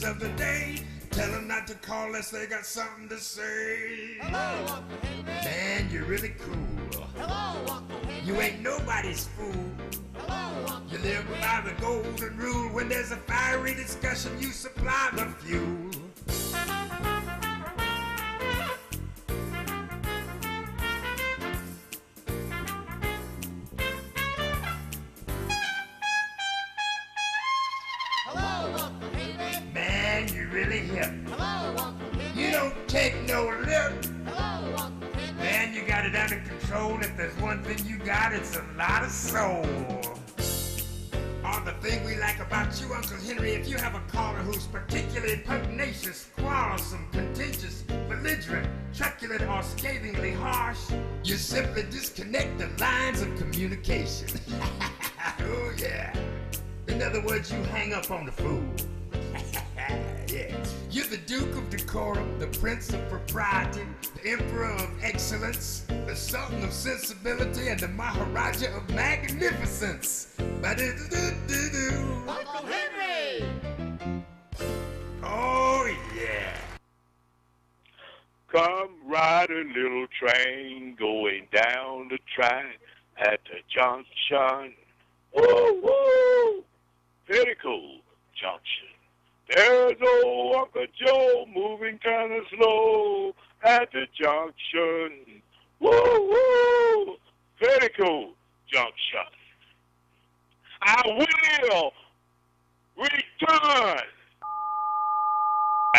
Of the day, tell them not to call unless they got something to say. Hello, Uncle Henry. Man, you're really cool. Hello, Uncle Henry. You ain't nobody's fool. Hello, Uncle You live by the golden rule. When there's a fiery discussion, you supply the fuel. Hello, Uncle Henry. Man, you're really hip. Hello, Uncle Henry. You don't take no lip. Hello, Uncle Henry. Man, you got it under control. If there's one thing you got, it's a lot of soul. The thing we like about you, Uncle Henry, if you have a caller who's particularly pugnacious, quarrelsome, contentious, belligerent, truculent, or scathingly harsh, you simply disconnect the lines of communication. Oh, yeah. In other words, you hang up on the fool. Yeah. You're the Duke of Decorum, the Prince of Propriety, the Emperor of Excellence, the Sultan of Sensibility, and the Maharaja of Magnificence. Uncle Henry! Oh, yeah. Come ride a little train going down the track at the junction. Woo, woo! Pinnacle Junction. There's old Uncle Joe moving kind of slow at the junction. Woo, woo! Pinnacle Junction. I will return.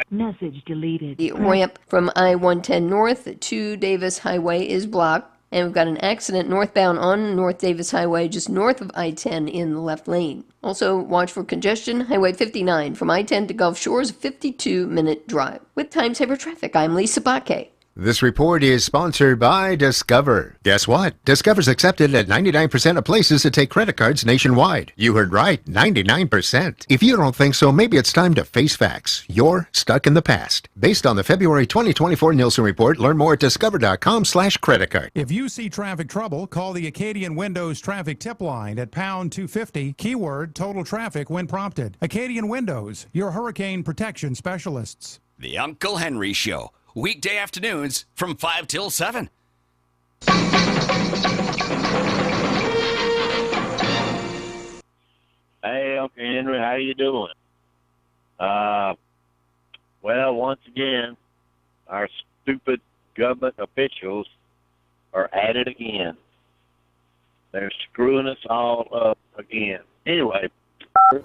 Message deleted. The ramp from I-110 north to Davis Highway is blocked, and we've got an accident northbound on North Davis Highway just north of I-10 in the left lane. Also, watch for congestion. Highway 59 from I-10 to Gulf Shores, 52-minute drive. With Time Saver Traffic, I'm Lisa Baque. This report is sponsored by Discover. Guess what? Discover's accepted at 99% of places that take credit cards nationwide. You heard right, 99%. If you don't think so, maybe it's time to face facts. You're stuck in the past. Based on the February 2024 Nielsen report, learn more at discover.com/creditcard. If you see traffic trouble, call the Acadian Windows traffic tip line at pound 250, keyword total traffic when prompted. Acadian Windows, your hurricane protection specialists. The Uncle Henry Show. Weekday afternoons from 5 till 7. Hey, Uncle Henry, how you doing? Well, once again, our stupid government officials are at it again. They're screwing us all up again. Anyway.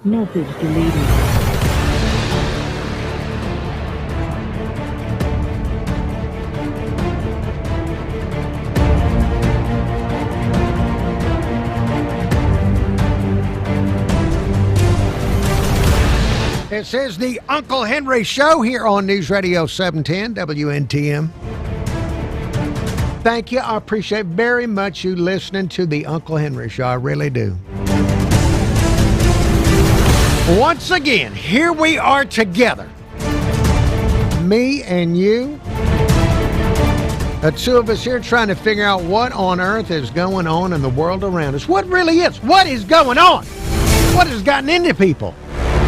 Message deleted. This is the Uncle Henry Show here on News Radio 710 WNTM. Thank you. I appreciate very much you listening to the Uncle Henry Show. I really do. Once again, here we are together. Me and you. The two of us here trying to figure out what on earth is going on in the world around us. What really is? What is going on? What has gotten into people?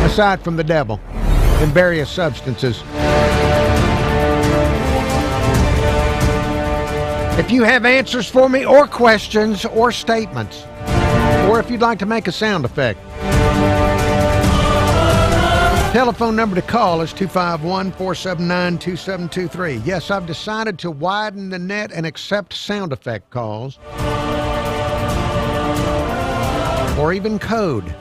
Aside from the devil and various substances. If you have answers for me or questions or statements, or if you'd like to make a sound effect, telephone number to call is 251-479-2723. Yes, I've decided to widen the net and accept sound effect calls or even code.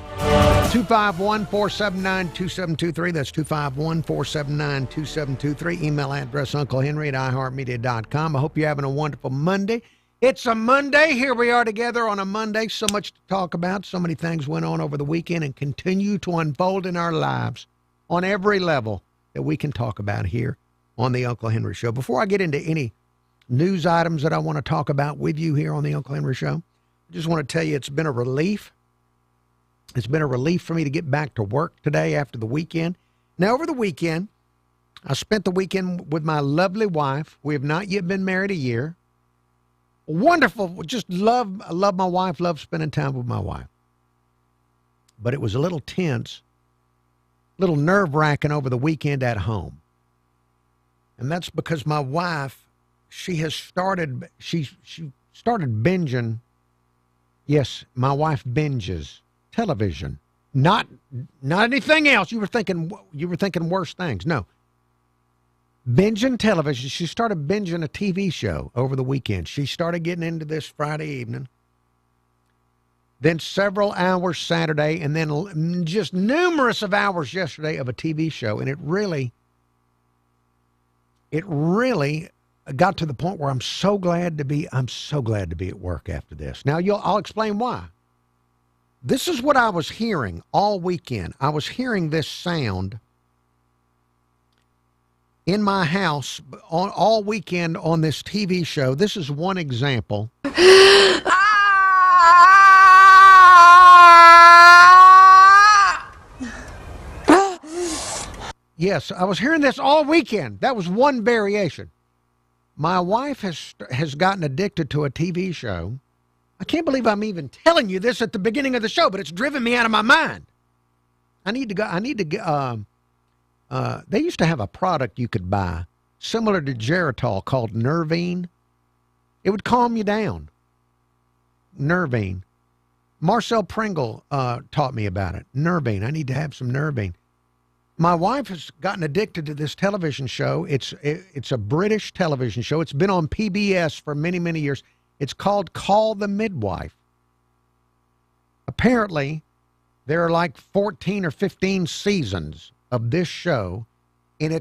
251-479-2723. That's 251-479-2723. Email address unclehenry@iheartmedia.com. I hope you're having a wonderful Monday. It's a Monday. Here we are together on a Monday. So much to talk about. So many things went on over the weekend and continue to unfold in our lives on every level that we can talk about here on the Uncle Henry Show. Before I get into any news items that I want to talk about with you here on the Uncle Henry Show, I just want to tell you it's been a relief. It's been a relief for me to get back to work today after the weekend. Now, over the weekend, I spent the weekend with my lovely wife. We have not yet been married a year. Wonderful. Just love my wife, love spending time with my wife. But it was a little tense little nerve-wracking over the weekend at home. And that's because my wife, she started binging. Yes, my wife binges television. Not anything else. You were thinking worse things. No. Binging television. She started binging a TV show over the weekend. She started getting into this Friday evening. Then several hours Saturday, and then just numerous of hours yesterday of a TV show. And it really got to the point where I'm so glad to be at work after this. Now I'll explain why. This is what I was hearing all weekend. I was hearing this sound in my house all weekend on this TV show. This is one example. Yes, I was hearing this all weekend. That was one variation. My wife has gotten addicted to a TV show. I can't believe I'm even telling you this at the beginning of the show, but it's driven me out of my mind. I need to go. They used to have a product you could buy similar to Geritol called Nervine. It would calm you down. Nervine. Marcel Pringle taught me about it. Nervine. I need to have some Nervine. My wife has gotten addicted to this television show. It's a British television show. It's been on PBS for many, many years. It's called Call the Midwife. Apparently, there are like 14 or 15 seasons of this show, and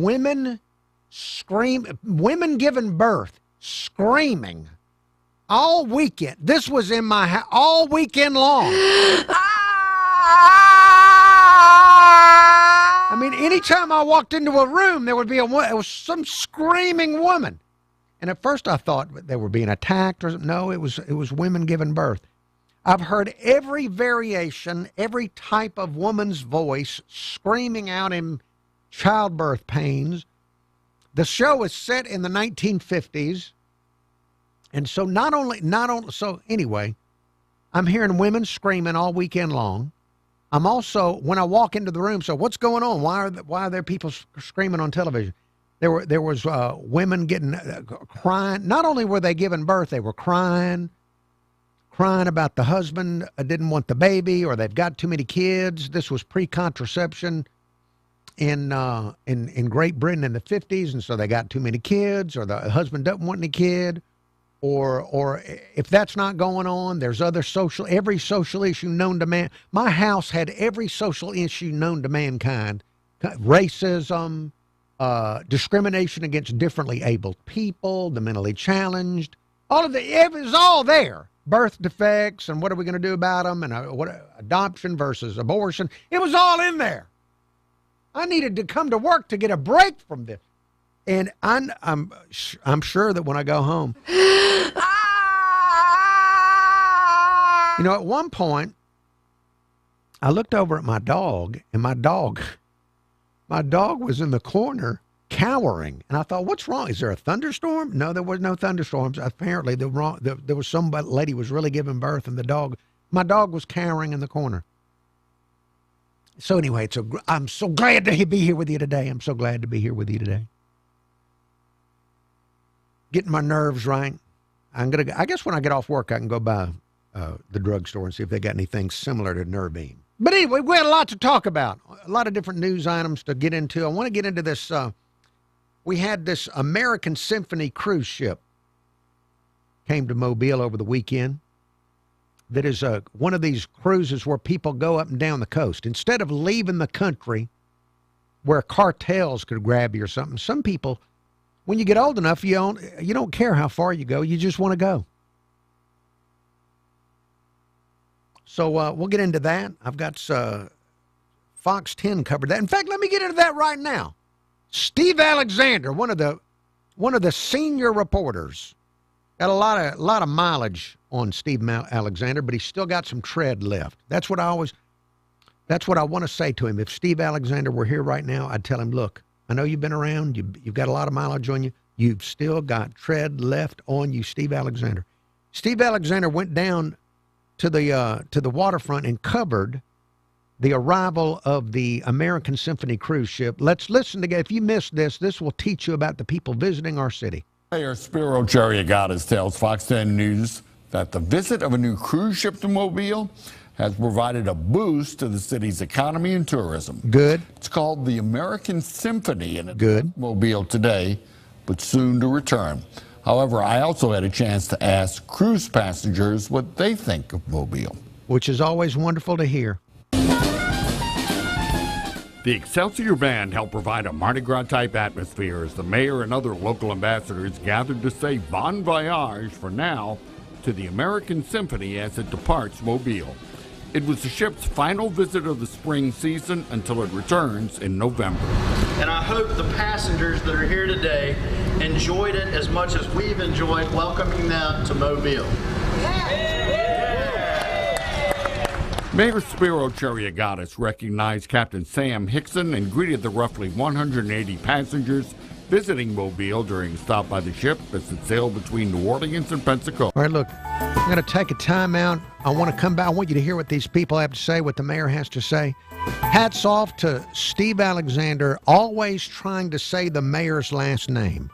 women giving birth, screaming all weekend. This was in my house all weekend long. I mean, anytime I walked into a room, there would be it was some screaming woman. And at first I thought they were being attacked or no, it was women giving birth. I've heard every variation, every type of woman's voice screaming out in childbirth pains. The show is set in the 1950s. And so so anyway, I'm hearing women screaming all weekend long. I'm also, when I walk into the room, so what's going on? Why are there people screaming on television? There was women getting crying. Not only were they giving birth, they were crying about the husband didn't want the baby, or they've got too many kids. This was pre-contraception in Great Britain in the 50s, and so they got too many kids, or the husband doesn't want any kid. Or if that's not going on, there's every social issue known to man. My house had every social issue known to mankind. Racism, discrimination against differently abled people, the mentally challenged, it was all there. Birth defects, and what are we going to do about them, and adoption versus abortion. It was all in there. I needed to come to work to get a break from this. And I'm sure that when I go home, at one point, I looked over at my dog, and my dog was in the corner cowering. And I thought, what's wrong? Is there a thunderstorm? No, there was no thunderstorms. Apparently, there was some lady was really giving birth, and my dog was cowering in the corner. So anyway, I'm so glad to be here with you today. I'm so glad to be here with you today. Getting my nerves right. I guess when I get off work, I can go by the drugstore and see if they got anything similar to Nervine. But anyway, we had a lot to talk about, a lot of different news items to get into. I want to get into this. We had this American Symphony cruise ship came to Mobile over the weekend. That is one of these cruises where people go up and down the coast. Instead of leaving the country where cartels could grab you or something, some people, when you get old enough, you don't care how far you go. You just want to go. So we'll get into that. I've got Fox 10 covered that. In fact, let me get into that right now. Steve Alexander, one of the senior reporters, got a lot of mileage on Steve Alexander, but he's still got some tread left. That's what I want to say to him. If Steve Alexander were here right now, I'd tell him, look, I know you've been around. You've got a lot of mileage on you. You've still got tread left on you, Steve Alexander. Steve Alexander went down to the waterfront and covered the arrival of the American Symphony cruise ship. Let's listen together. If you missed this, this will teach you about the people visiting our city. Mayor Spiro Cherriagatis tells Fox 10 News that the visit of a new cruise ship to Mobile has provided a boost to the city's economy and tourism. Good. It's called the American Symphony, and it's Good. Mobile today, but soon to return. However, I also had a chance to ask cruise passengers what they think of Mobile. Which is always wonderful to hear. The Excelsior Band helped provide a Mardi Gras-type atmosphere as the mayor and other local ambassadors gathered to say bon voyage for now to the American Symphony as it departs Mobile. It was the ship's final visit of the spring season until it returns in November. And I hope the passengers that are here today enjoyed it as much as we've enjoyed welcoming them to Mobile. Mayor Spiro Cherriagatis recognized Captain Sam Hickson and greeted the roughly 180 passengers visiting Mobile during a stop by the ship as it sailed between New Orleans and Pensacola. All right, look, I'm going to take a time out. I want to come back. I want you to hear what these people have to say, what the mayor has to say. Hats off to Steve Alexander, always trying to say the mayor's last name.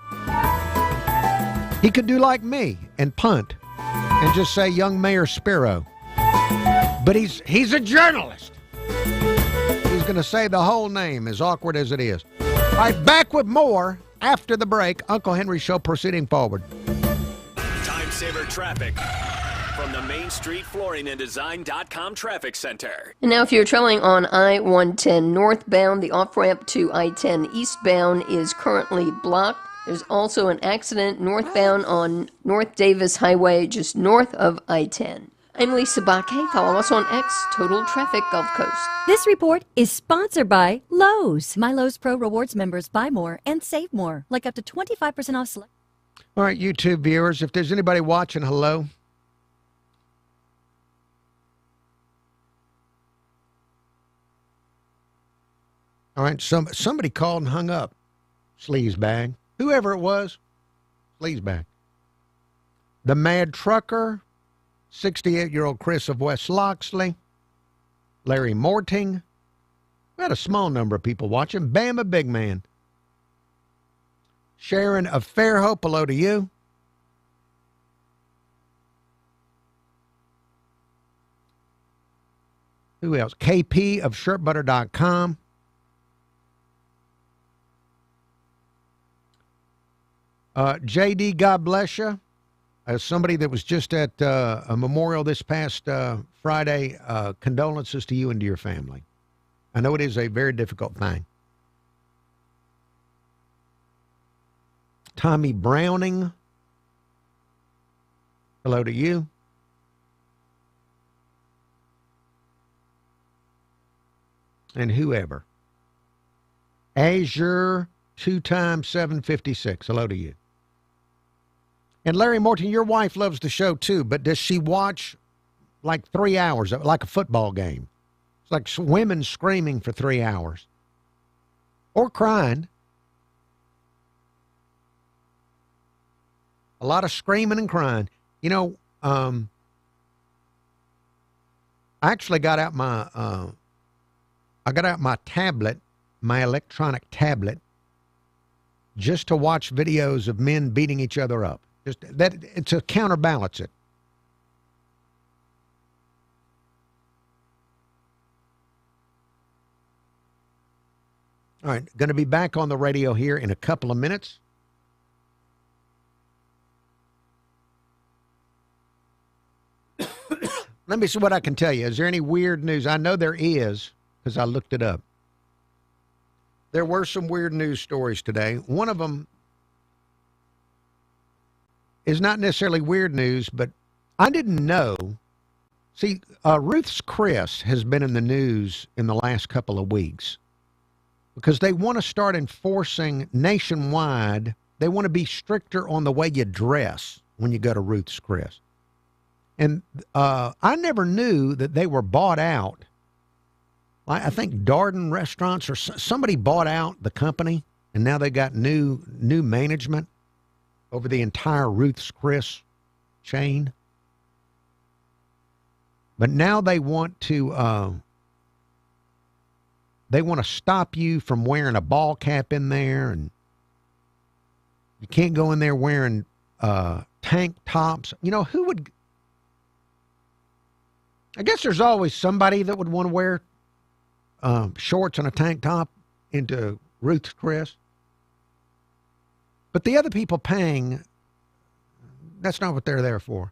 He could do like me and punt and just say young Mayor Spiro. But he's a journalist. He's going to say the whole name, as awkward as it is. All right, back with more after the break. Uncle Henry Show proceeding forward. Time saver traffic from the Main Street Flooring and Design.com Traffic Center. And now if you're traveling on I-110 northbound, the off-ramp to I-10 eastbound is currently blocked. There's also an accident northbound on North Davis Highway just north of I-10. I'm Lisa Baque. Follow us on X, Total Traffic Gulf Coast. This report is sponsored by Lowe's. My Lowe's Pro Rewards members buy more and save more, like up to 25% off select. All right, YouTube viewers, if there's anybody watching, hello. All right, somebody called and hung up. Sleazebag. Whoever it was, sleazebag. The Mad Trucker, 68-year-old Chris of West Loxley, Larry Morting. We had a small number of people watching. Bama Big Man. Sharon of Fairhope, hello to you. Who else? KP of shirtbutter.com. JD, God bless you. As somebody that was just at a memorial this past Friday, condolences to you and to your family. I know it is a very difficult thing. Tommy Browning, hello to you. And whoever. Azure 2x756, hello to you. And Larry Morton, your wife loves the show too, but does she watch like 3 hours, like a football game? It's like women screaming for 3 hours. Or crying. A lot of screaming and crying. You know, I actually got out my tablet, my electronic tablet, just to watch videos of men beating each other up. Just that, to counterbalance it. All right, going to be back on the radio here in a couple of minutes. Let me see what I can tell you. Is there any weird news? I know there is, because I looked it up. There were some weird news stories today. One of them is not necessarily weird news, but I didn't know. See, Ruth's Chris has been in the news in the last couple of weeks because they want to start enforcing nationwide. They want to be stricter on the way you dress when you go to Ruth's Chris. And I never knew that they were bought out. I think Darden Restaurants or somebody bought out the company, and now they got new management over the entire Ruth's Chris chain. But now they want to they want to stop you from wearing a ball cap in there, and you can't go in there wearing tank tops. You know, who would? I guess there's always somebody that would want to wear shorts and a tank top into Ruth's Chris. But the other people paying, that's not what they're there for.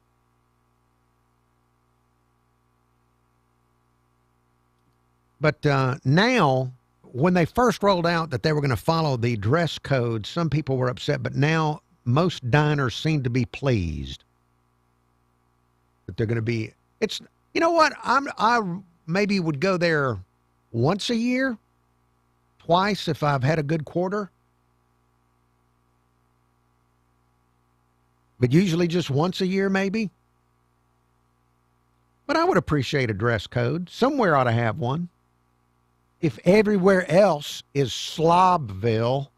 But now, when they first rolled out that they were going to follow the dress code, some people were upset, but now most diners seem to be pleased that they're going to be. It's, you know what? I maybe would go there once a year, twice if I've had a good quarter. But usually just once a year, maybe. But I would appreciate a dress code. Somewhere ought to have one. If everywhere else is Slobville,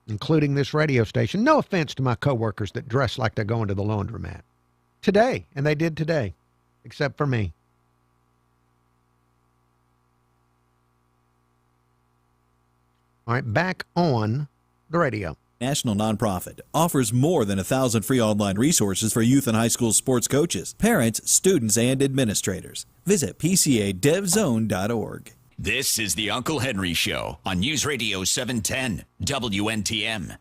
including this radio station. No offense to my coworkers that dress like they're going to the laundromat. Today, and they did today, except for me. All right, back on the radio. National nonprofit offers more than 1,000 free online resources for youth and high school sports coaches, parents, students, and administrators. Visit pcadevzone.org. This is the Uncle Henry Show on News Radio 710 WNTM.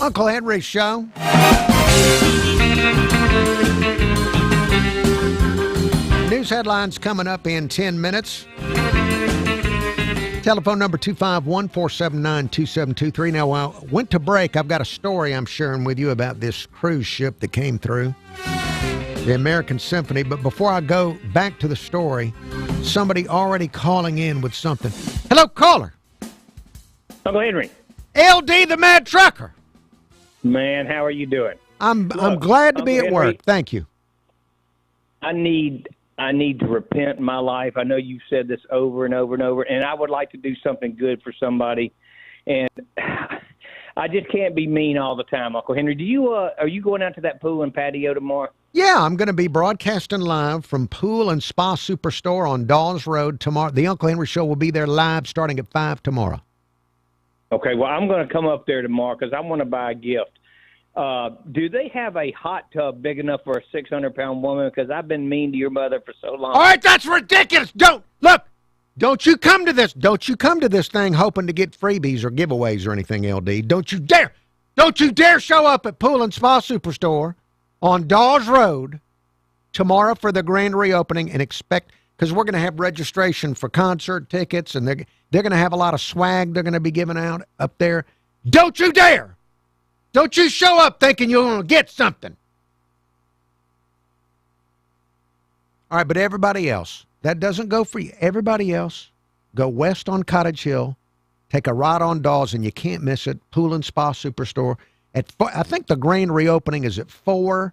Uncle Henry Show. News headlines coming up in 10 minutes. Telephone number 251-479-2723. Now, I went to break. I've got a story I'm sharing with you about this cruise ship that came through, the American Symphony. But before I go back to the story, somebody already calling in with something. Hello, caller. Uncle Henry. LD, the Mad Trucker. Man, how are you doing? I'm glad to be Uncle at work. Henry, Thank you. I need to repent in my life. I know you've said this over and over and over, and I would like to do something good for somebody. And I just can't be mean all the time, Uncle Henry. Are you going out to that pool and patio tomorrow? Yeah, I'm going to be broadcasting live from Pool and Spa Superstore on Dawes Road tomorrow. The Uncle Henry Show will be there live starting at 5 tomorrow. Okay, well, I'm going to come up there tomorrow because I want to buy a gift. Do they have a hot tub big enough for a 600-pound woman? Because I've been mean to your mother for so long. All right, that's ridiculous. Don't you come to this. Don't you come to this thing hoping to get freebies or giveaways or anything, LD. Don't you dare show up at Pool and Spa Superstore on Dawes Road tomorrow for the grand reopening and expect, because we're going to have registration for concert tickets and they're going to have a lot of swag they're going to be giving out up there. Don't you dare. Don't you show up thinking you're going to get something. All right, but everybody else, that doesn't go for you. Everybody else, go west on Cottage Hill, take a ride on Dawes, and you can't miss it. Pool and Spa Superstore. I think the grand reopening is at 4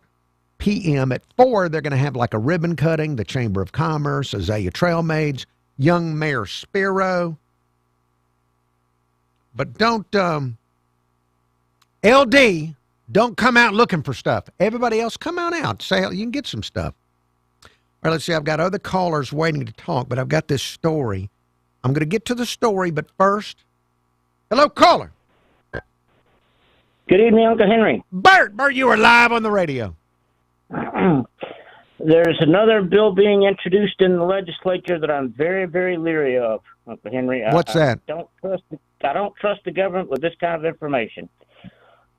p.m. At 4, they're going to have like a ribbon cutting, the Chamber of Commerce, Azalea Trail Maids, young Mayor Spiro. But don't... LD, don't come out looking for stuff. Everybody else, come on out. Say you can get some stuff. All right, let's see. I've got other callers waiting to talk, but I've got this story. I'm going to get to the story, but first, hello, caller. Good evening, Uncle Henry. Bert, you are live on the radio. There's another bill being introduced in the legislature that I'm very, very leery of, Uncle Henry. What's that? I don't trust the government with this kind of information.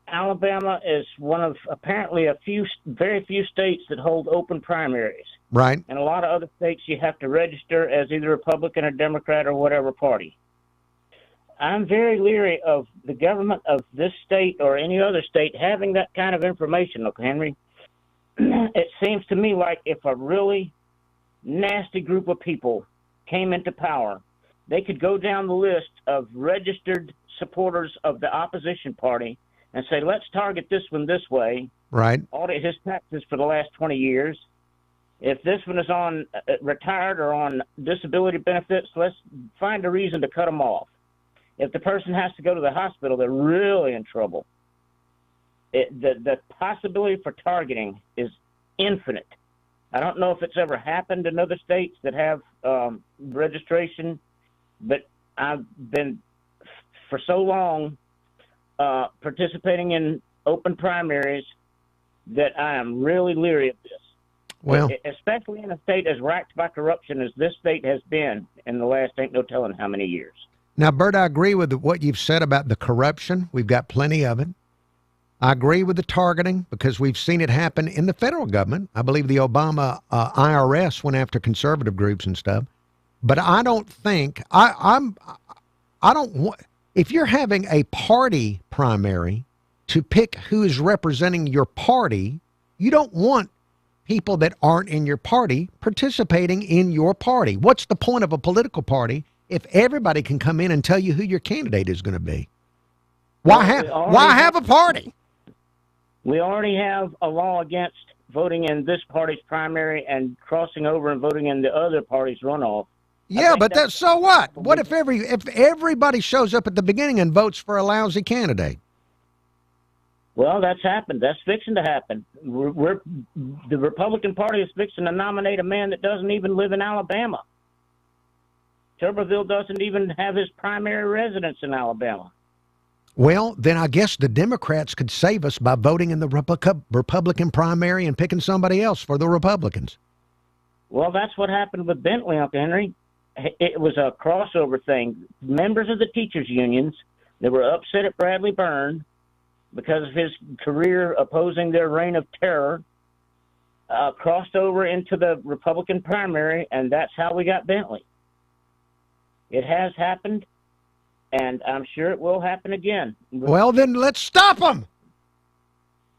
Alabama is one of apparently very few states that hold open primaries. Right. And a lot of other states you have to register as either Republican or Democrat or whatever party. I'm very leery of the government of this state or any other state having that kind of information, Uncle Henry. It seems to me like if a really nasty group of people came into power, they could go down the list of registered supporters of the opposition party and say, let's target this one this way. Right. Audit his taxes for the last 20 years. If this one is on retired or on disability benefits, let's find a reason to cut them off. if the person has to go to the hospital, they're really in trouble. The possibility for targeting is infinite. I don't know if it's ever happened in other states that have registration, but I've been for so long participating in open primaries that I am really leery of this. Well, especially in a state as racked by corruption as this state has been in the last ain't no telling how many years. now, Bert, I agree with what you've said about the corruption. We've got plenty of it. I agree with the targeting because we've seen it happen in the federal government. I believe the Obama IRS went after conservative groups and stuff. But I don't think I don't want, if you're having a party primary to pick who is representing your party, you don't want people that aren't in your party participating in your party. What's the point of a political party if everybody can come in and tell you who your candidate is going to be? Why have a party? We already have a law against voting in this party's primary and crossing over and voting in the other party's runoff. Yeah, but that's so what? What if everybody shows up at the beginning and votes for a lousy candidate? Well, that's happened. That's fixing to happen. The Republican Party is fixing to nominate a man that doesn't even live in Alabama. Tuberville doesn't even have his primary residence in Alabama. Well, then I guess the Democrats could save us by voting in the Republican primary and picking somebody else for the Republicans. Well, that's what happened with Bentley, Uncle Henry. It was a crossover thing. Members of the teachers' unions that were upset at Bradley Byrne because of his career opposing their reign of terror crossed over into the Republican primary, and that's how we got Bentley. It has happened, and I'm sure it will happen again. Well, then let's stop them.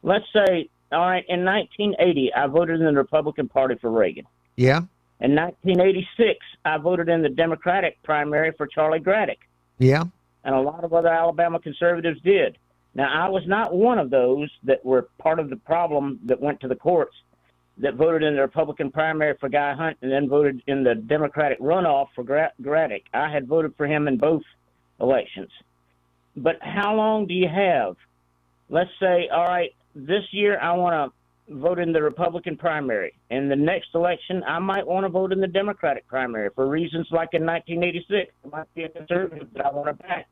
Let's say, all right, in 1980, I voted in the Republican Party for Reagan. Yeah. In 1986, I voted in the Democratic primary for Charlie Graddick. Yeah. And a lot of other Alabama conservatives did. Now, I was not one of those that were part of the problem that went to the courts that voted in the Republican primary for Guy Hunt and then voted in the Democratic runoff for Graddick. I had voted for him in both elections. But how long do you have? Let's say, all right, this year I want to vote in the Republican primary. In the next election, I might want to vote in the Democratic primary for reasons like in 1986. It might be a conservative that I want to back.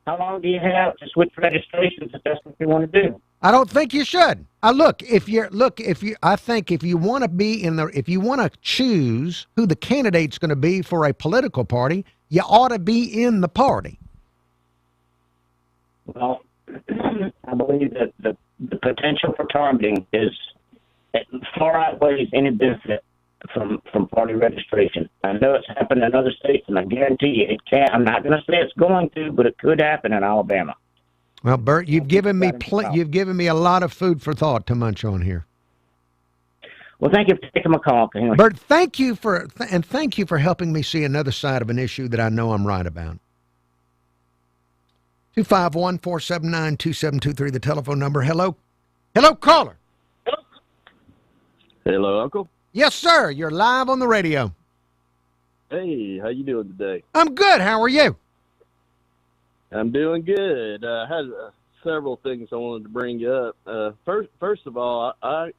How long do you have to switch registrations if that's what you want to do? I don't think you should. I think if you want to be if you want to choose who the candidate's going to be for a political party, you ought to be in the party. Well, I believe that the potential for targeting far outweighs any benefit from party registration. I know it's happened in other states, and I guarantee you it can. I'm not going to say it's going to, but it could happen in Alabama. Well, Bert, you've given me a lot of food for thought to munch on here. Well, thank you for taking my call, Henry. Bert, thank you for helping me see another side of an issue that I know I'm right about. 251-479-2723, the telephone number. Hello, caller. Hello, Uncle. Yes, sir. You're live on the radio. Hey, how you doing today? I'm good. How are you? I'm doing good. I had several things I wanted to bring up. First of all, I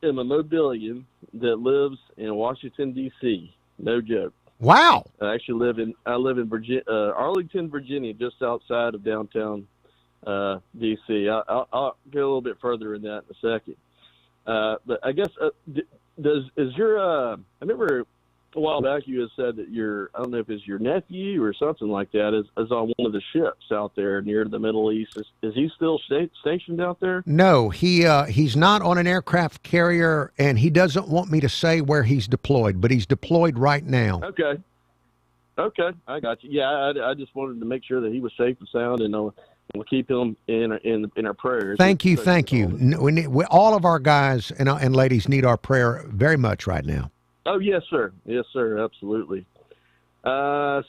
am a Mobilian that lives in Washington, D.C. No joke. Wow. I actually live in Virginia, Arlington, Virginia, just outside of downtown D.C. I'll go a little bit further in that in a second. But I guess I remember a while back you had said that I don't know if it's your nephew or something like that is on one of the ships out there near the Middle East. Is he still stationed out there? No, he's not on an aircraft carrier, and he doesn't want me to say where he's deployed, but he's deployed right now. Okay, I got you. Yeah, I just wanted to make sure that he was safe and sound, and we'll keep him in our prayers. Thank you. All of our guys and ladies need our prayer very much right now. Oh, yes, sir. Yes, sir. Absolutely.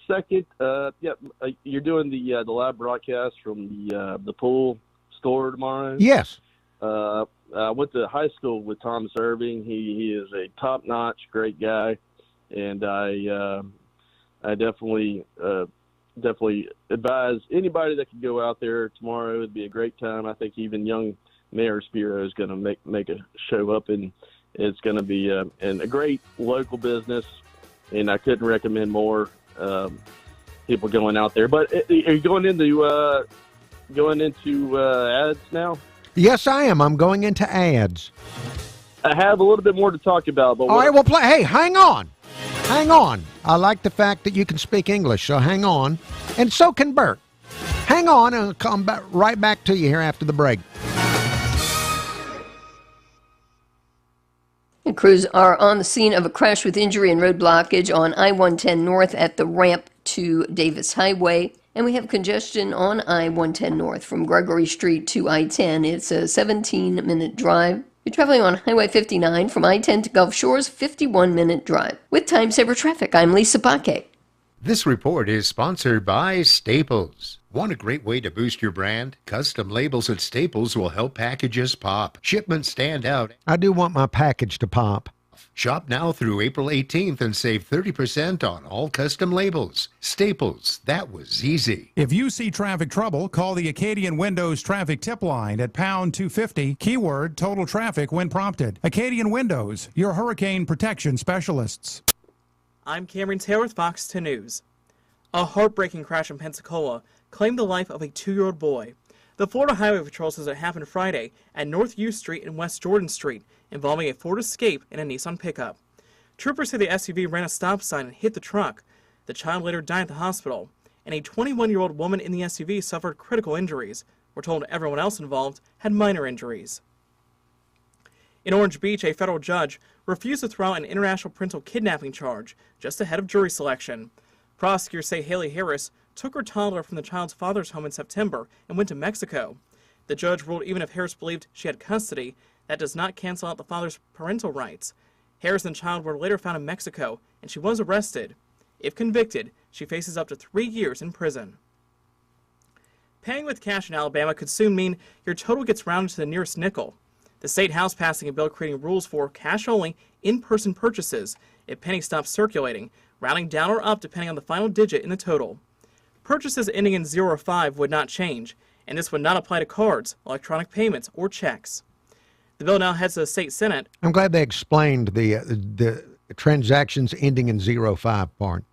Second, you're doing the live broadcast from the pool store tomorrow. Yes. I went to high school with Thomas Irving. He is a top-notch, great guy, and I definitely definitely advise anybody that could go out there tomorrow. It'd be a great time. I think even young Mayor Spiro is going to make a show up, and it's going to be and a great local business. And I couldn't recommend more people going out there. But are you going into ads now? Yes, I am. I'm going into ads. I have a little bit more to talk about. But all right, well, play. Hey, hang on. Hang on. I like the fact that you can speak English, so hang on. And so can Bert. Hang on, and I'll come right back to you here after the break. The crews are on the scene of a crash with injury and road blockage on I-110 North at the ramp to Davis Highway. And we have congestion on I-110 North from Gregory Street to I-10. It's a 17-minute drive. You're traveling on Highway 59 from I-10 to Gulf Shores, 51-minute drive. With Time Saver Traffic, I'm Lisa Paquet. This report is sponsored by Staples. Want a great way to boost your brand? Custom labels at Staples will help packages pop. Shipments stand out. I do want my package to pop. Shop now through April 18th and save 30% on all custom labels. Staples, that was easy. If you see traffic trouble, call the Acadian Windows traffic tip line at pound 250, keyword total traffic when prompted. Acadian Windows, your hurricane protection specialists. I'm Cameron Taylor with Fox 10 News. A heartbreaking crash in Pensacola claimed the life of a 2-year-old boy. The Florida Highway Patrol says it happened Friday at North U Street and West Jordan Street, involving a Ford Escape and a Nissan pickup. Troopers say the SUV ran a stop sign and hit the truck. The child later died at the hospital, and a 21-year-old woman in the SUV suffered critical injuries. We're told everyone else involved had minor injuries. In Orange Beach, a federal judge refused to throw out an international parental kidnapping charge just ahead of jury selection. Prosecutors say Haley Harris took her toddler from the child's father's home in September and went to Mexico. The judge ruled even if Harris believed she had custody, that does not cancel out the father's parental rights. Harris and the child were later found in Mexico, and she was arrested. If convicted, she faces up to 3 years in prison. Paying with cash in Alabama could soon mean your total gets rounded to the nearest nickel. The State House passing a bill creating rules for cash-only, in-person purchases if pennies stop circulating, rounding down or up depending on the final digit in the total. Purchases ending in 0 or 5 would not change, and this would not apply to cards, electronic payments, or checks. The bill now heads to the state Senate. I'm glad they explained the transactions ending in 05 part.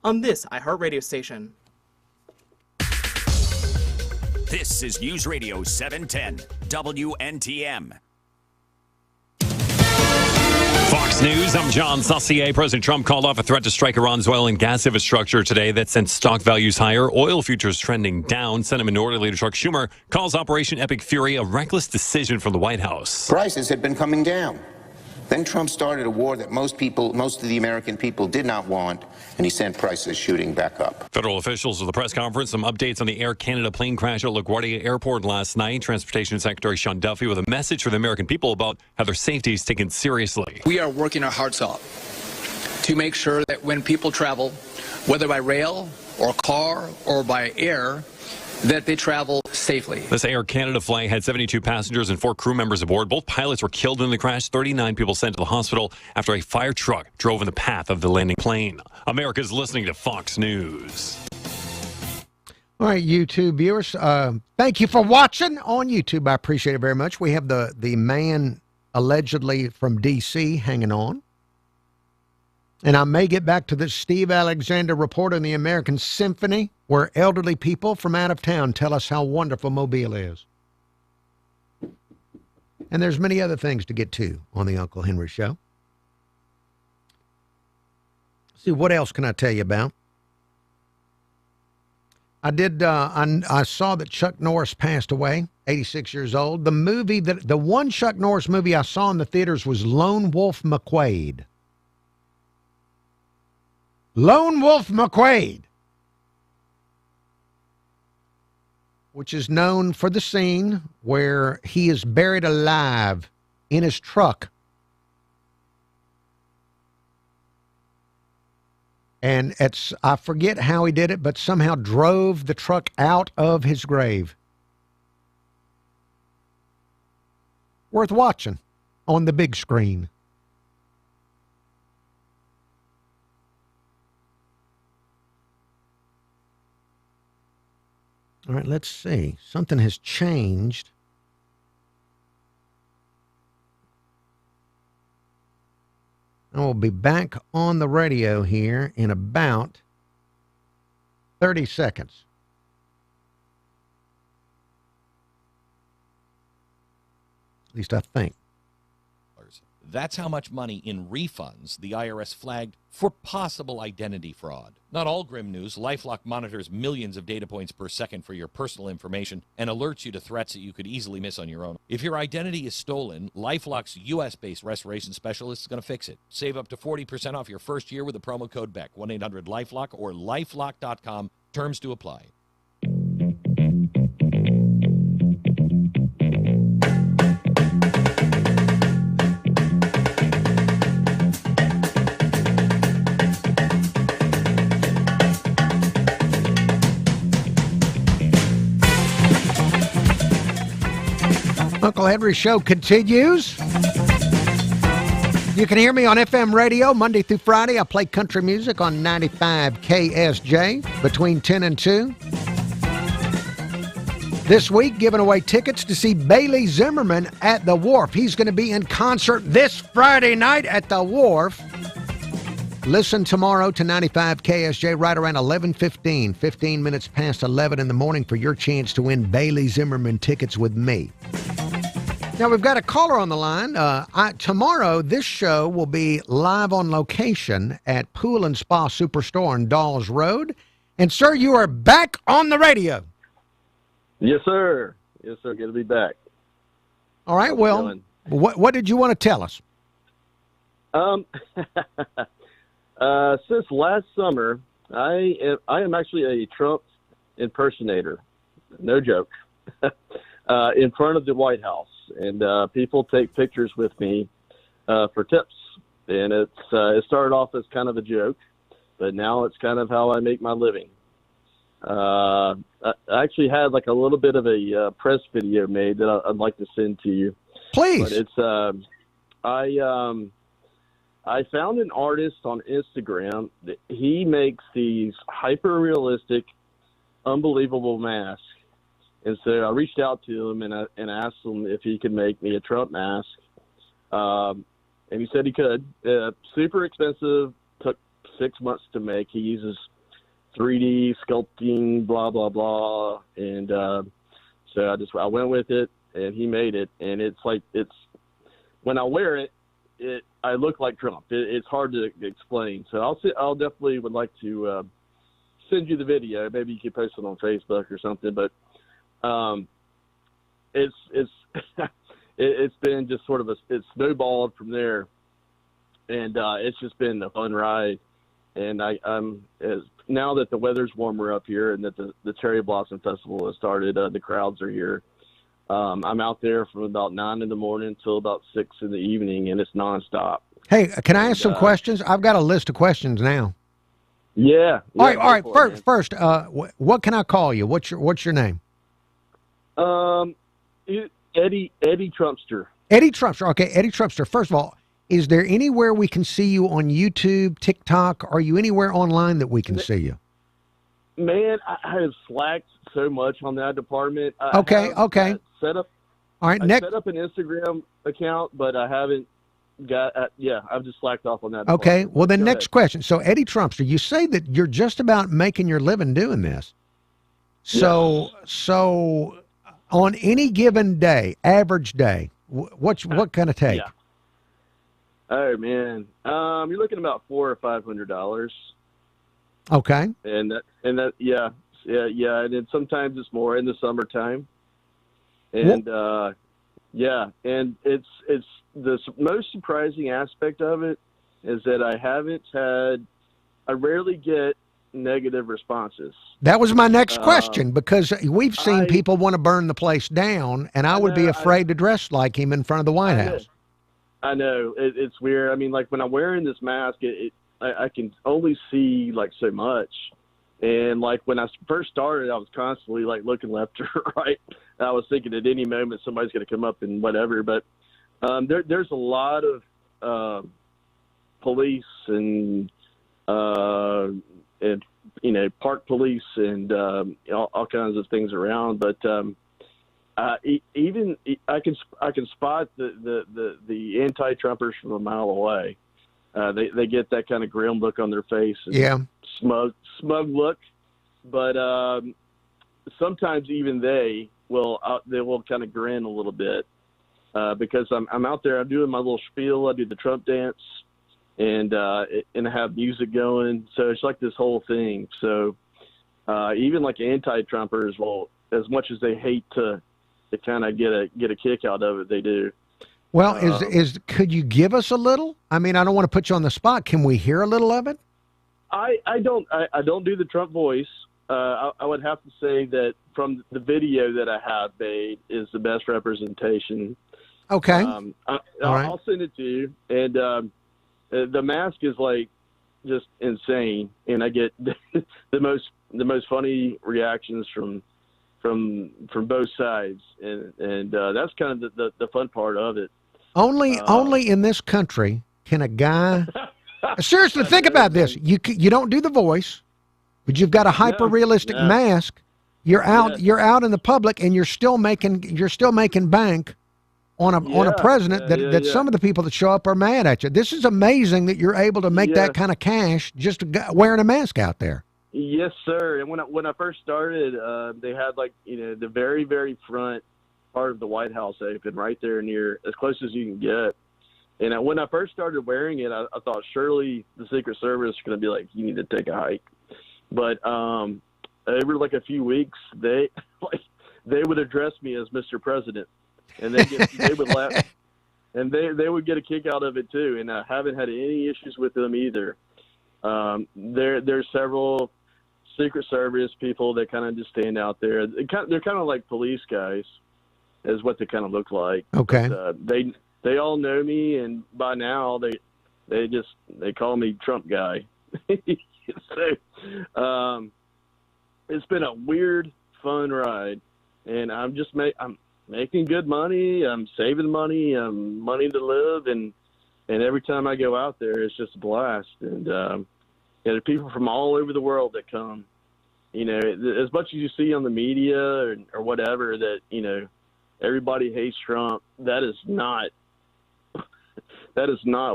On this iHeartRadio station. This is News Radio 710 WNTM. Fox News, I'm John Saucier. President Trump called off a threat to strike Iran's oil and gas infrastructure today that sent stock values higher. Oil futures trending down. Senate Minority Leader Chuck Schumer calls Operation Epic Fury a reckless decision from the White House. Prices had been coming down. Then Trump started a war that most of the American people did not want, and he sent prices shooting back up. Federal officials at the press conference, some updates on the Air Canada plane crash at LaGuardia Airport last night. Transportation Secretary Sean Duffy with a message for the American people about how their safety is taken seriously. We are working our hearts out to make sure that when people travel, whether by rail or car or by air, that they travel safely. This Air Canada flight had 72 passengers and 4 crew members aboard. Both pilots were killed in the crash. 39 people sent to the hospital after a fire truck drove in the path of the landing plane. America's listening to Fox News. All right, YouTube viewers, thank you for watching on YouTube. I appreciate it very much. We have the man allegedly from D.C. hanging on. And I may get back to this Steve Alexander report on the American Symphony, where elderly people from out of town tell us how wonderful Mobile is. And there's many other things to get to on the Uncle Henry Show. Let's see, what else can I tell you about? I saw that Chuck Norris passed away, 86 years old. The one Chuck Norris movie I saw in the theaters was Lone Wolf McQuade. Lone Wolf McQuade, which is known for the scene where he is buried alive in his truck. And I forget how he did it, but somehow drove the truck out of his grave. Worth watching on the big screen. All right, let's see. Something has changed. I will be back on the radio here in about 30 seconds. At least I think. That's how much money in refunds the IRS flagged for possible identity fraud. Not all grim news. LifeLock monitors millions of data points per second for your personal information and alerts you to threats that you could easily miss on your own. If your identity is stolen, LifeLock's U.S.-based restoration specialist is going to fix it. Save up to 40% off your first year with the promo code BECK, 1-800-LifeLock or lifelock.com. Terms to apply. Uncle Henry Show continues. You can hear me on FM radio Monday through Friday. I play country music on 95 KSJ between 10 and 2. This week, giving away tickets to see Bailey Zimmerman at the Wharf. He's going to be in concert this Friday night at the Wharf. Listen tomorrow to 95 KSJ right around 11:15, 15 minutes past 11 in the morning for your chance to win Bailey Zimmerman tickets with me. Now, we've got a caller on the line. Tomorrow, this show will be live on location at Pool and Spa Superstore on Dawes Road. And, sir, you are back on the radio. Yes, sir. Yes, sir. Good to be back. All right. Well, what did you want to tell us? Since last summer, I am actually a Trump impersonator. No joke. In front of the White House. And people take pictures with me for tips. And it started off as kind of a joke, but now it's kind of how I make my living. I actually had like a little bit of a press video made that I'd like to send to you. Please. But it's I found an artist on Instagram that he makes these hyper realistic, unbelievable masks. And so I reached out to him and asked him if he could make me a Trump mask. And he said he could. Super expensive, took 6 months to make. He uses 3D sculpting, blah, blah, blah. And so I went with it, and he made it. And it's when I wear it, I look like Trump. It's hard to explain. So I'll definitely would like to send you the video. Maybe you can post it on Facebook or something. But it's been just sort of it's snowballed from there, and it's just been a fun ride. And I'm now that the weather's warmer up here and that the Cherry Blossom Festival has started, the crowds are here. I'm out there from about 9 in the morning till about 6 in the evening, and it's nonstop. Hey, can I ask some questions? I've got a list of questions now. Yeah. All right. First, what can I call you? What's your name? Eddie Trumpster. Eddie Trumpster. Okay, Eddie Trumpster. First of all, is there anywhere we can see you on YouTube, TikTok? Are you anywhere online that we can see you? Man, I have slacked so much on that department. Okay. Set up. All right. I Next. set up an Instagram account, but I haven't got. I've just slacked off on that. Okay. Department. Well, then Go next ahead. question. So, Eddie Trumpster, you say that you're just about making your living doing this. So on any given day, average day, what kind of take? Yeah. Oh man, you're looking about $400 or $500. Okay. And that yeah, and then sometimes it's more in the summertime. And and it's the most surprising aspect of it is that I rarely get negative responses. That was my next question, because we've seen people want to burn the place down, and I would be afraid to dress like him in front of the White House. I know. It's weird. I mean, like when I'm wearing this mask, I can only see like so much. And like when I first started, I was constantly like looking left or right. And I was thinking at any moment somebody's going to come up and whatever. But there's a lot of police and park police and all kinds of things around. But even I can spot the anti-Trumpers from a mile away. They get that kind of grim look on their face, and smug look. But sometimes even they will kind of grin a little bit because I'm out there. I'm doing my little spiel. I do the Trump dance, and I have music going. So it's like this whole thing. So even like anti-Trumpers will, as much as they hate to kind of get a kick out of it, they do. Well, could you give us a little? I mean, I don't want to put you on the spot. Can we hear a little of it? I don't do the Trump voice. I would have to say that from the video that I have made is the best representation. Okay. I'll send it to you. And the mask is like just insane, and I get the most funny reactions from both sides, and that's kind of the fun part of it. Only in this country can a guy seriously think about this. You don't do the voice, but you've got a hyper realistic mask. You're out in the public, and you're still making bank on a president that some of the people that show up are mad at you. This is amazing that you're able to make that kind of cash just wearing a mask out there. Yes, sir. And when I first started, they had the very, very front part of the White House open right there near as close as you can get. And when I first started wearing it, I thought surely the Secret Service was going to be like, you need to take a hike. But over like a few weeks, they would address me as Mr. President, and they would laugh, and they would get a kick out of it too. And I haven't had any issues with them either. There's several Secret Service people that kind of just stand out there. They're kind of like police guys, is what they kind of look like. Okay. But, they all know me, and by now they call me Trump guy. So it's been a weird, fun ride, and I'm making good money. I'm saving money. I'm money to live, and every time I go out there, it's just a blast. And there are people from all over the world that come. As much as you see on the media or whatever that everybody hates Trump, that is not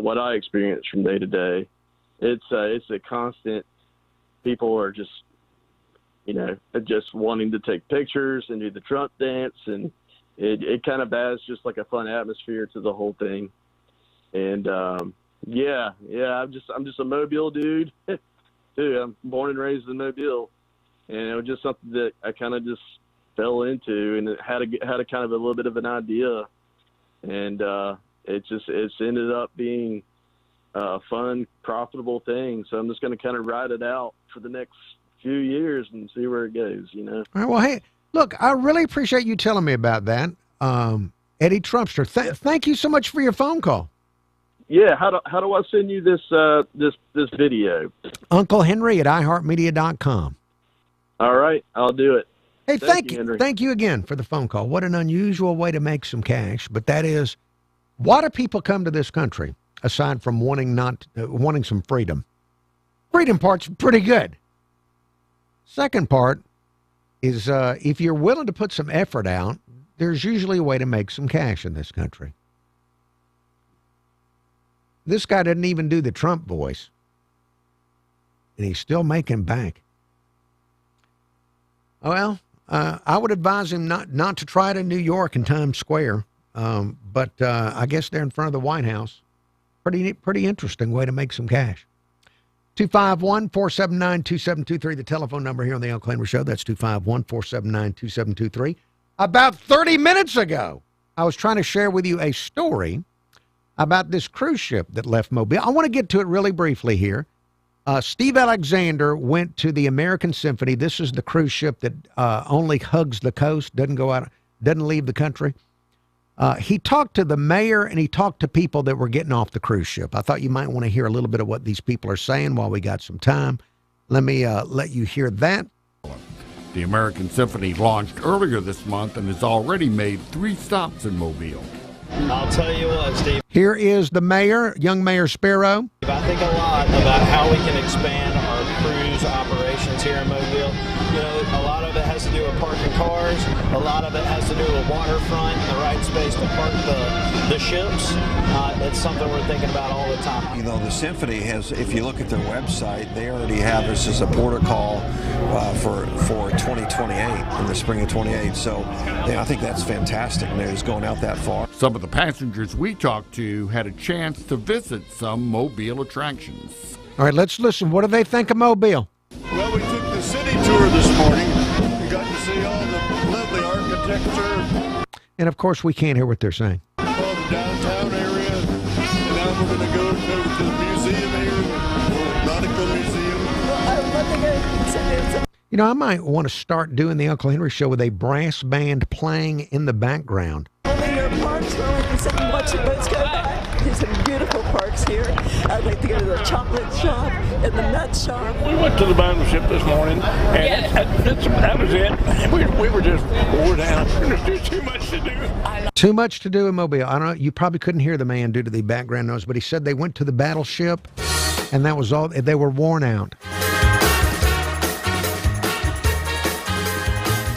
what I experience from day to day. It's a constant. People are just wanting to take pictures and do the Trump dance, and it kind of adds just like a fun atmosphere to the whole thing. And I'm just a Mobile dude too. I'm born and raised in Mobile, and it was just something that I kind of just fell into, and it had a kind of a little bit of an idea, and it's ended up being a fun, profitable thing. So I'm just going to kind of ride it out for the next few years and see where it goes. All right, well, hey, look, I really appreciate you telling me about that, Eddie Trumpster. Thank you so much for your phone call. Yeah, how do I send you this video? Uncle Henry at iHeartMedia.com. All right, I'll do it. Hey, thank you, Henry. Thank you again for the phone call. What an unusual way to make some cash, but that is, why do people come to this country aside from wanting some freedom? Freedom part's pretty good. Second part is if you're willing to put some effort out, there's usually a way to make some cash in this country. This guy didn't even do the Trump voice, and he's still making bank. Well, I would advise him not to try it in New York in Times Square, but I guess they're in front of the White House. Pretty interesting way to make some cash. 251-479-2723, the telephone number here on the Uncle Henry Show. That's 251-479-2723. About 30 minutes ago, I was trying to share with you a story about this cruise ship that left Mobile. I want to get to it really briefly here. Steve Alexander went to the American Symphony. This is the cruise ship that only hugs the coast, doesn't leave the country. He talked to the mayor, and he talked to people that were getting off the cruise ship. I thought you might want to hear a little bit of what these people are saying while we got some time. Let me let you hear that. The American Symphony launched earlier this month and has already made 3 stops in Mobile. I'll tell you what, Steve. Here is the mayor, young Mayor Sparrow. I think a lot about how we can expand our cruise operation here in Mobile. You know, a lot of it has to do with parking cars. A lot of it has to do with waterfront and the right space to park the ships. It's something we're thinking about all the time. You know, the Symphony has, if you look at their website, they already have this as a protocol for 2028, in the spring of 28. So, yeah, I think that's fantastic news going out that far. Some of the passengers we talked to had a chance to visit some Mobile attractions. All right, let's listen. What do they think of Mobile? Well, we took the city tour this morning. We got to see all the lovely architecture. And, of course, we can't hear what they're saying. All the downtown area. And now we're going to go over to the museum here, the Nautical Museum. Well, I would love to go sit there. You know, I might want to start doing the Uncle Henry Show with a brass band playing in the background. Only your parks where we can sit and watch the boats go by. There's some beautiful parks here. I'd like to go to the chocolate shop and the nut shop. We went to the battleship this morning, and that was it. We were just bored out. There's too much to do. Too much to do in Mobile. I don't know. You probably couldn't hear the man due to the background noise, but he said they went to the battleship, and that was all. They were worn out.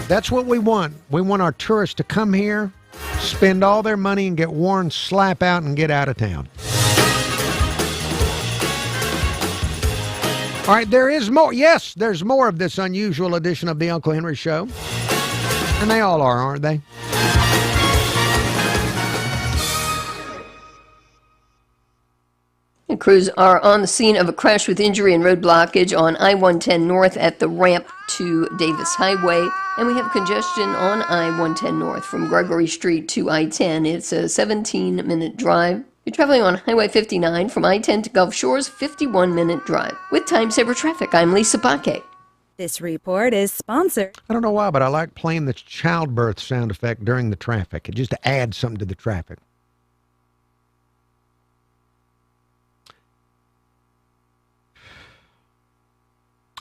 That's what we want. We want our tourists to come here, spend all their money, and get worn, slap out, and get out of town. All right, there is more. Yes, there's more of this unusual edition of the Uncle Henry Show. And they all are, aren't they? And crews are on the scene of a crash with injury and road blockage on I-110 North at the ramp to Davis Highway. And we have congestion on I-110 North from Gregory Street to I-10. It's a 17-minute drive. You're traveling on Highway 59 from I-10 to Gulf Shores, 51-minute drive. With Time Saver Traffic, I'm Lisa Bakke. This report is sponsored. I don't know why, but I like playing the childbirth sound effect during the traffic. It just adds something to the traffic.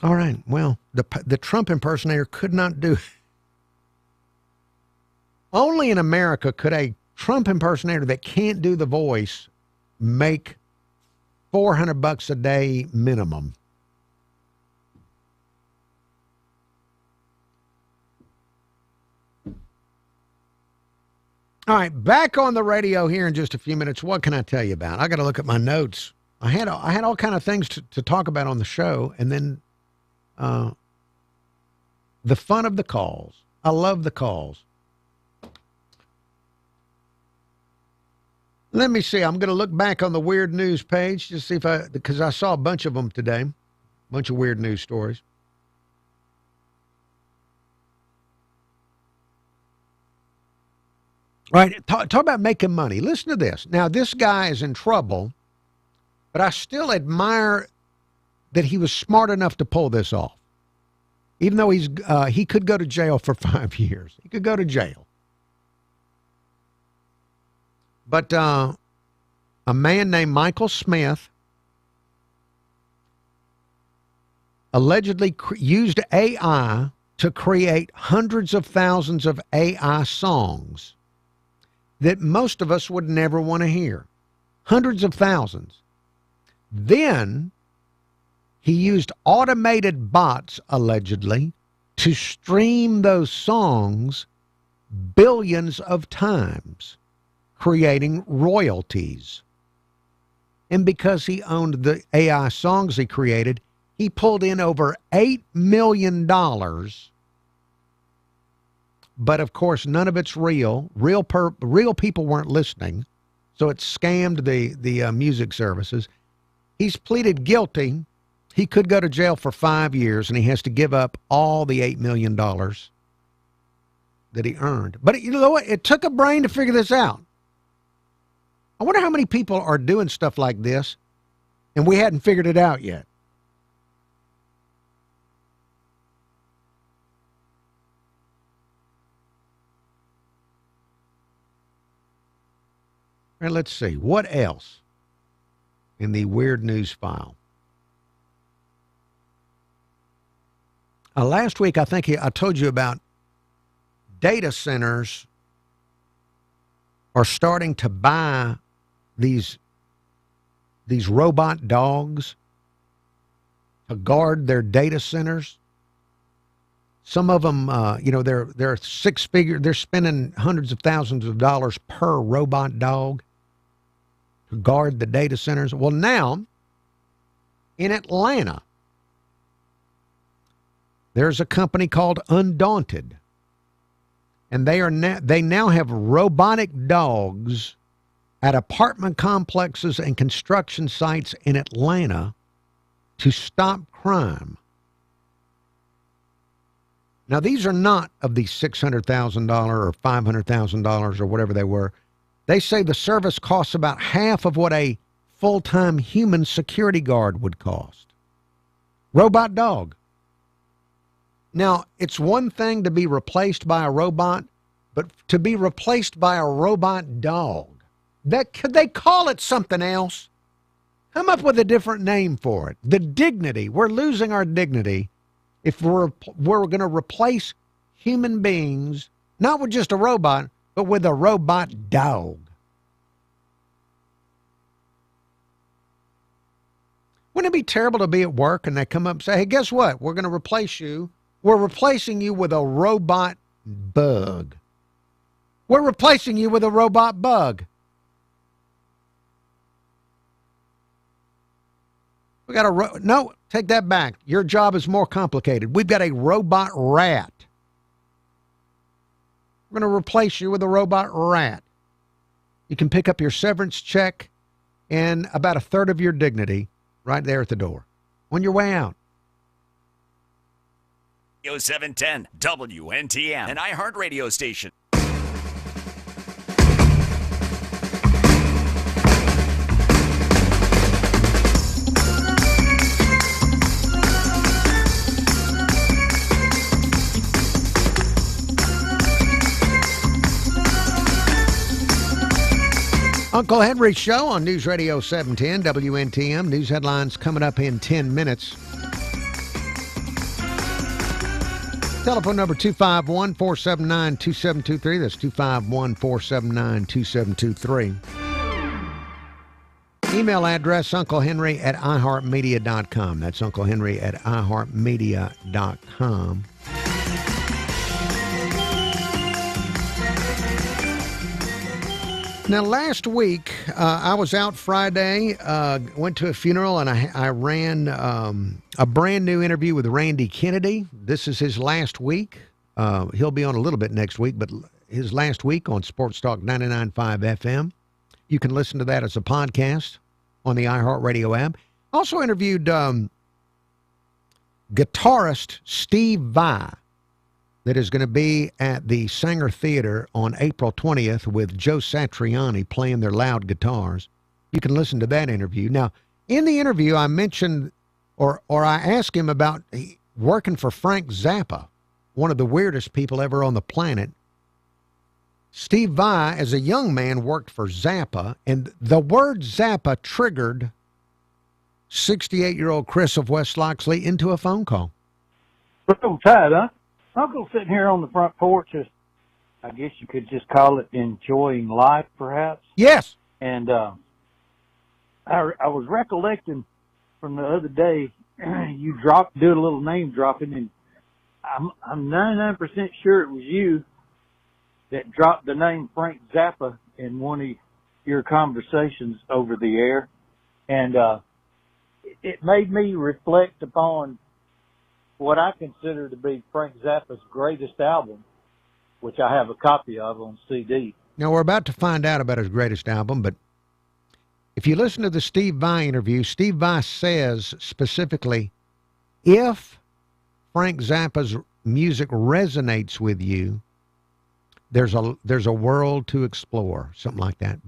All right, well, the Trump impersonator could not do it. Only in America could a Trump impersonator that can't do the voice make $400 a day minimum. All right, back on the radio here in just a few minutes. What can I tell you about? I got to look at my notes. I had all kind of things to talk about on the show, and then the fun of the calls. I love the calls. Let me see. I'm going to look back on the weird news page to see if because I saw a bunch of them today, a bunch of weird news stories. All right, talk about making money. Listen to this. Now, this guy is in trouble, but I still admire that he was smart enough to pull this off. Even though he could go to jail for 5 years. He could go to jail. But a man named Michael Smith allegedly used AI to create hundreds of thousands of AI songs that most of us would never want to hear. Hundreds of thousands. Then he used automated bots, allegedly, to stream those songs billions of times, creating royalties. And because he owned the AI songs he created, he pulled in over $8 million. But, of course, none of it's real. Real people weren't listening, so it scammed the music services. He's pleaded guilty. He could go to jail for 5 years, and he has to give up all the $8 million that he earned. But you know what? It took a brain to figure this out. I wonder how many people are doing stuff like this, and we hadn't figured it out yet. All right, let's see. What else in the weird news file? Last week, I think I told you about data centers are starting to buy these robot dogs to guard their data centers. Some of them, they're six-figure. They're spending hundreds of thousands of dollars per robot dog to guard the data centers. Well, now in Atlanta, there's a company called Undaunted, and they now have robotic dogs at apartment complexes and construction sites in Atlanta to stop crime. Now, these are not of the $600,000 or $500,000 or whatever they were. They say the service costs about half of what a full-time human security guard would cost. Robot dog. Now, it's one thing to be replaced by a robot, but to be replaced by a robot dog, could they call it something else? Come up with a different name for it. The dignity. We're losing our dignity if we're going to replace human beings, not with just a robot, but with a robot dog. Wouldn't it be terrible to be at work and they come up and say, hey, guess what? We're going to replace you. We're replacing you with a robot bug. We're replacing you with a robot bug. We got no, take that back. Your job is more complicated. We've got a robot rat. We're going to replace you with a robot rat. You can pick up your severance check and about a third of your dignity right there at the door on your way out. 710 WNTM, an iHeartRadio station. Uncle Henry Show on News Radio 710 WNTM. News headlines coming up in 10 minutes. Telephone number 251-479-2723. That's 251-479-2723. Email address unclehenry@iheartmedia.com. That's unclehenry@iheartmedia.com. Now, last week, I was out Friday, went to a funeral, and I ran a brand new interview with Randy Kennedy. This is his last week. He'll be on a little bit next week, but his last week on Sports Talk 99.5 FM. You can listen to that as a podcast on the iHeartRadio app. Also interviewed guitarist Steve Vai, that is going to be at the Sanger Theater on April 20th with Joe Satriani playing their loud guitars. You can listen to that interview. Now, in the interview, I mentioned, or I asked him about working for Frank Zappa, one of the weirdest people ever on the planet. Steve Vai, as a young man, worked for Zappa, and the word Zappa triggered 68-year-old Chris of West Loxley into a phone call. Real tight, huh? Uncle's sitting here on the front porch, I guess you could just call it enjoying life, perhaps. Yes. And I was recollecting from the other day, you did a little name dropping, and I'm 99% sure it was you that dropped the name Frank Zappa in one of your conversations over the air. And it made me reflect upon what I consider to be Frank Zappa's greatest album, which I have a copy of on CD. Now, we're about to find out about his greatest album, but if you listen to the Steve Vai interview, Steve Vai says specifically, if Frank Zappa's music resonates with you, there's a world to explore, something like that.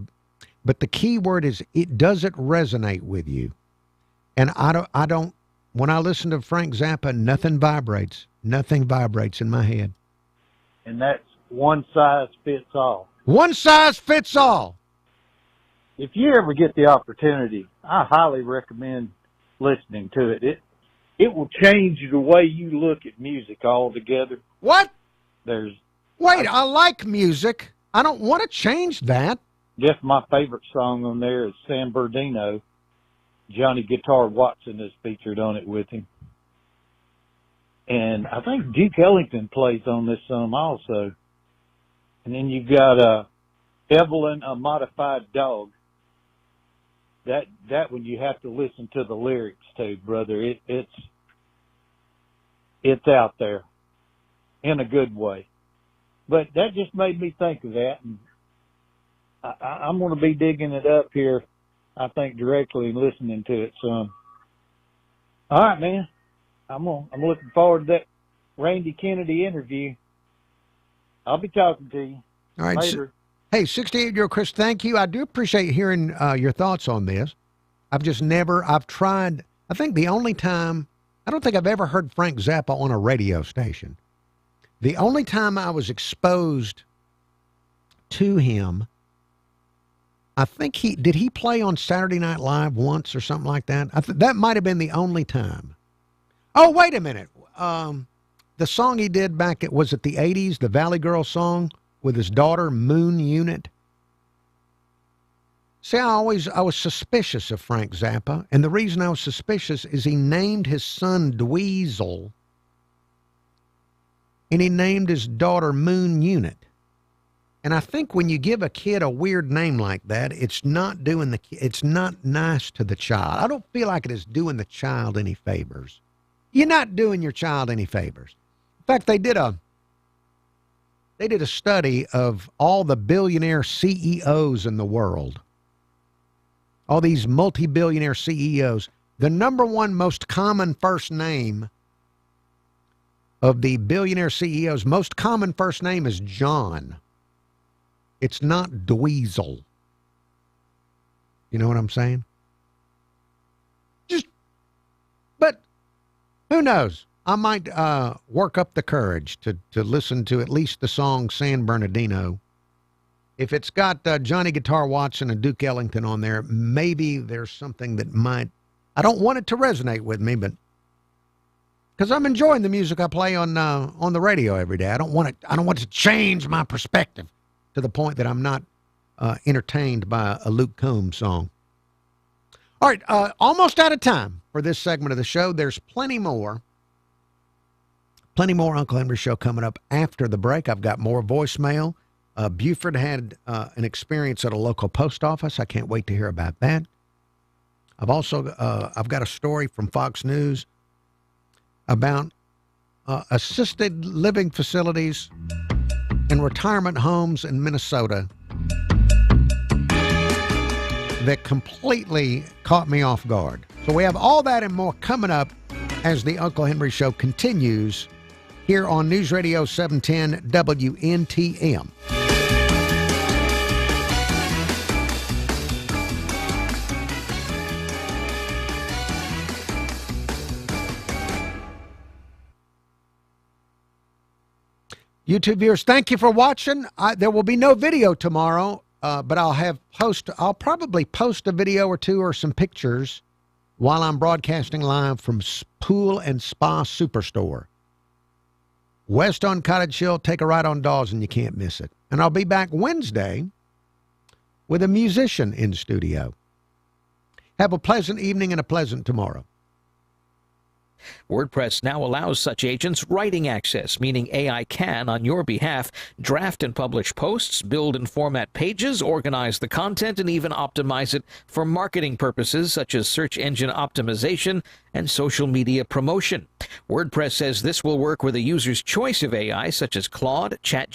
But the key word is, does it resonate with you? And I don't, when I listen to Frank Zappa, nothing vibrates. Nothing vibrates in my head. And that's one size fits all. One size fits all. If you ever get the opportunity, I highly recommend listening to it. It will change the way you look at music altogether. What? Wait, I like music. I don't want to change that. Guess my favorite song on there is San Bernardino. Johnny Guitar Watson is featured on it with him. And I think Duke Ellington plays on this some also. And then you've got Evelyn, a Modified Dog. That one you have to listen to the lyrics to, brother. It's out there in a good way. But that just made me think of that, and I'm going to be digging it up here, I think, directly and listening to it some. All right, man. I'm looking forward to that Randy Kennedy interview. I'll be talking to you. All right. Later. Hey, 68-year-old Chris, thank you. I do appreciate hearing your thoughts on this. I've tried, I think the only time, I don't think I've ever heard Frank Zappa on a radio station. The only time I was exposed to him, I think did he play on Saturday Night Live once or something like that? That might have been the only time. Oh, wait a minute. The song he did back, was it the 80s, the Valley Girl song with his daughter, Moon Unit? See, I was suspicious of Frank Zappa, and the reason I was suspicious is he named his son Dweezil, and he named his daughter Moon Unit. And I think when you give a kid a weird name like that, it's not nice to the child. I don't feel like it is doing the child any favors. You're not doing your child any favors. In fact, they did a study of all the billionaire CEOs in the world. All these multi-billionaire CEOs. The number one most common first name of the billionaire CEOs, most common first name is John. It's not Dweezil. You know what I'm saying? But who knows? I might work up the courage to listen to at least the song San Bernardino. If it's got Johnny Guitar Watson and Duke Ellington on there, maybe there's something that might, I don't want it to resonate with me, but because I'm enjoying the music I play on the radio every day. I don't want it to change my perspective to the point that I'm not entertained by a Luke Combs song. All right, almost out of time for this segment of the show. There's plenty more Uncle Henry Show coming up after the break. I've got more voicemail. Buford had an experience at a local post office. I can't wait to hear about that. I've got a story from Fox News about assisted living facilities and retirement homes in Minnesota that completely caught me off guard. So we have all that and more coming up as the Uncle Henry Show continues here on News Radio 710 WNTM. YouTube viewers, thank you for watching. There will be no video tomorrow, but I'll probably post a video or two or some pictures while I'm broadcasting live from Pool and Spa Superstore. West on Cottage Hill, take a ride on Dawson, you can't miss it. And I'll be back Wednesday with a musician in studio. Have a pleasant evening and a pleasant tomorrow. WordPress now allows such agents writing access, meaning AI can, on your behalf, draft and publish posts, build and format pages, organize the content, and even optimize it for marketing purposes such as search engine optimization and social media promotion. WordPress says this will work with a user's choice of AI such as Claude, ChatGPT,